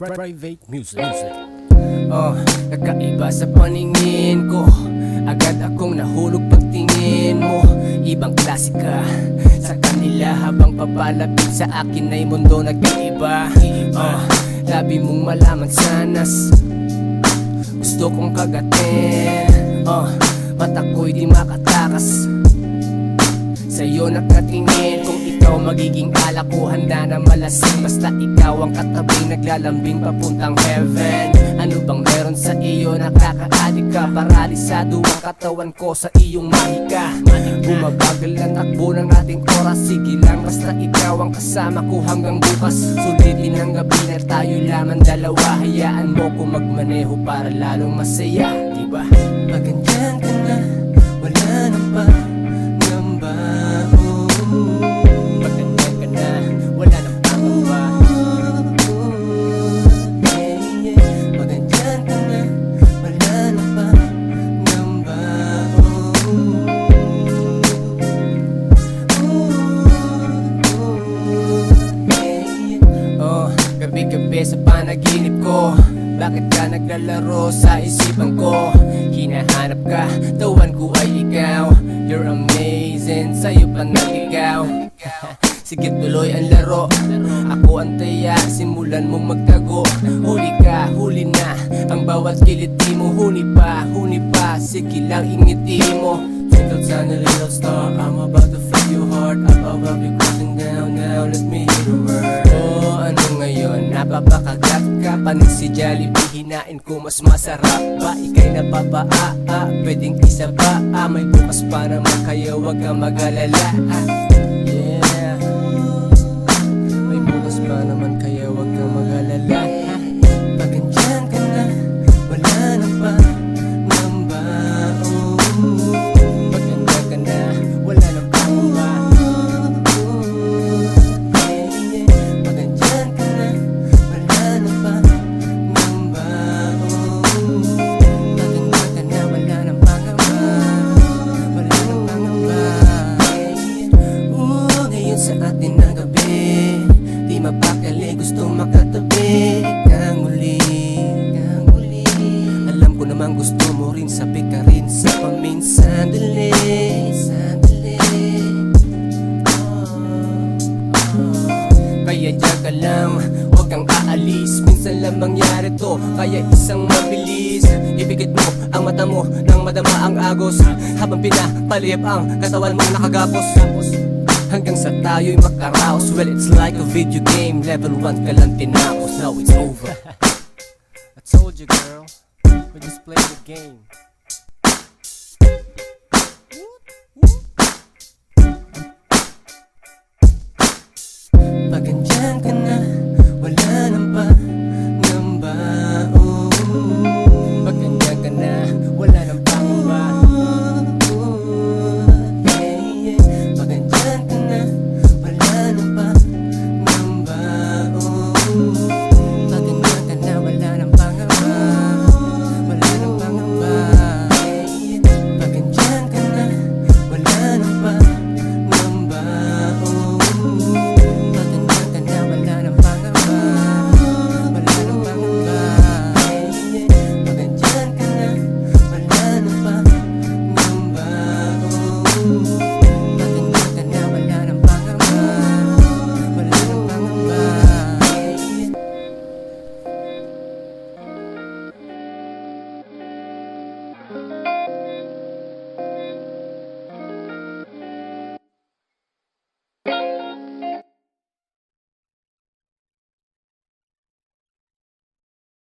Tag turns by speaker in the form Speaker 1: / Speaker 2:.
Speaker 1: Private music.
Speaker 2: Kakaiba sa paningin ko, agad akong nahulog pagtingin mo. Ibang klase ka sa kanila, habang papalapit sa akin ay mundo nagkaiba. Labi mong malaman sanas, gusto kong kagatin. Mata ko'y di makatakas, sa'yo nakatingin. Kung ikaw magiging alak ko, handa na malasing. Basta ikaw ang katabing naglalambing papuntang heaven. Ano bang meron sa iyo, nakaka-addict ka? Paralisado ang katawan ko sa iyong mahika. Bumabagal ang takbo ng ating oras. Sige lang, basta ikaw ang kasama ko hanggang bukas. Sulitin ang gabi na tayo lamang dalawa. Hayaan mo ko magmaneho para lalong masaya, diba? Maganyan ka na, wala nang pangamba. Maganyan ka na, wala nang pangamba. Maganyan ka na, wala nang pangamba. Gabi-gabi sa panaginip ko, bakit ka naglalaro sa isipan ko? Hinahanap ka, tawan ko ay ikaw. You're amazing, sa'yo pa naligaw. Sige tuloy ang laro, ako ang taya, simulan mong magtago. Huli ka, huli na, ang bawat kiliti mo. Huni pa, sige lang ingiti mo. Twinkle tiny little star, I'm about to fill your heart. Up above you cruising down, now let me hear the word. Ano ngayon, napapakagat ka? Panig si Jollibee, hinain ko mas masarap ba? Ika'y napapaa, pwedeng isa ba? May bukas pa naman kaya wag kang mag-alala. Yeah, may bukas pa naman kaya wag kang mag-alala. Pagandyan ka na, wala nang pangamba. Pagandyan ka na, wala nang pangamba. Pagandyan ka na, wala nang pangamba. Pagandyan ka na, wala nang pangamba. Wala nang pangamba. Ngayon sa atin ng gabi, di mapakali, gusto makatabi kang uli. Alam ko naman gusto mo rin, sabi ka rin sa paminsan. Sandali, kaya diyan ka lang, huwag kang aalis. Minsan lang mangyari to, kaya isang mabilis. Ipikit mo ang mata mo nang madama ang agos, habang pinapalip ang katawan mong nakagapos. Hanggang sa tayo'y makaraos. Well, it's like a video game, level 1 ka lang tinapos. Now it's over. I told you girl, we just played the game.